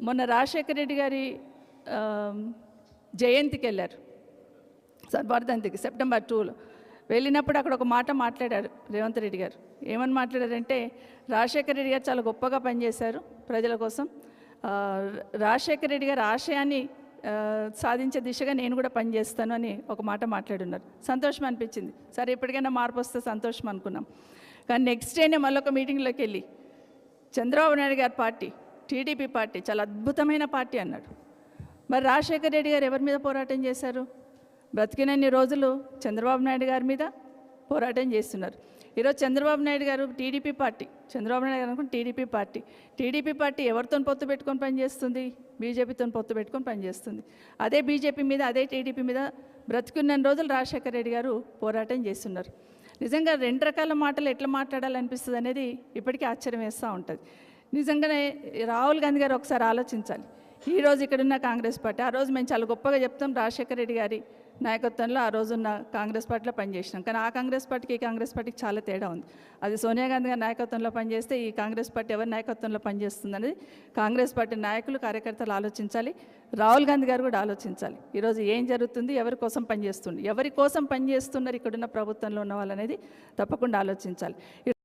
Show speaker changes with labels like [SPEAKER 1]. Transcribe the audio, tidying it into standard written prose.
[SPEAKER 1] మొన్న రాజశేఖర రెడ్డి గారి జయంతికి వెళ్ళారు, వర్ధంతికి సెప్టెంబర్ 2లో వెళ్ళినప్పుడు అక్కడ ఒక మాట మాట్లాడారు రేవంత్ రెడ్డి గారు. ఏమని మాట్లాడారంటే, రాజశేఖర రెడ్డి గారు చాలా గొప్పగా పనిచేశారు ప్రజల కోసం, రాజశేఖర రెడ్డి గారి ఆశయాన్ని సాధించే దిశగా నేను కూడా పనిచేస్తాను అని ఒక మాట మాట్లాడున్నారు. సంతోషం అనిపించింది. సరే ఎప్పటికైనా మార్పు వస్తే సంతోషం అనుకున్నాం. కానీ నెక్స్ట్ డేనే మళ్ళొక మీటింగ్లోకి వెళ్ళి చంద్రబాబు నాయుడు గారి పార్టీ టీడీపీ పార్టీ చాలా అద్భుతమైన పార్టీ అన్నాడు. మరి రాజశేఖర రెడ్డి గారు ఎవరి మీద పోరాటం చేశారు? బ్రతికినన్ని రోజులు చంద్రబాబు నాయుడు గారి మీద పోరాటం చేస్తున్నారు. ఈరోజు చంద్రబాబు నాయుడు గారు టీడీపీ పార్టీ, చంద్రబాబు నాయుడు గారు అనుకుని టీడీపీ పార్టీ ఎవరితో పొత్తు పెట్టుకొని పనిచేస్తుంది? బీజేపీతో పొత్తు పెట్టుకొని పనిచేస్తుంది. అదే బీజేపీ మీద, అదే టీడీపీ మీద బ్రతికున్న రోజులు రాజశేఖర రెడ్డి గారు పోరాటం చేస్తున్నారు. నిజంగా రెండు రకాల మాటలు ఎట్లా మాట్లాడాలనిపిస్తుంది అనేది ఇప్పటికీ ఆశ్చర్యం వేస్తూ ఉంటుంది. నిజంగానే రాహుల్ గాంధీ గారు ఒకసారి ఆలోచించాలి. ఈరోజు ఇక్కడున్న కాంగ్రెస్ పార్టీ, ఆ రోజు మేము చాలా గొప్పగా చెప్తాం, రాజశేఖర రెడ్డి గారి నాయకత్వంలో ఆ రోజున్న కాంగ్రెస్ పార్టీలో పనిచేసినాం. కానీ ఆ కాంగ్రెస్ పార్టీకి ఈ కాంగ్రెస్ పార్టీకి చాలా తేడా ఉంది. అది సోనియా గాంధీ గారి నాయకత్వంలో పనిచేస్తే ఈ కాంగ్రెస్ పార్టీ ఎవరి నాయకత్వంలో పనిచేస్తుంది అనేది కాంగ్రెస్ పార్టీ నాయకులు, కార్యకర్తలు ఆలోచించాలి. రాహుల్ గాంధీ గారు కూడా ఆలోచించాలి. ఈరోజు ఏం జరుగుతుంది, ఎవరి కోసం పనిచేస్తుంది, ఎవరి కోసం పనిచేస్తున్నారు ఇక్కడున్న ప్రభుత్వంలో ఉన్న వాళ్ళనేది తప్పకుండా ఆలోచించాలి.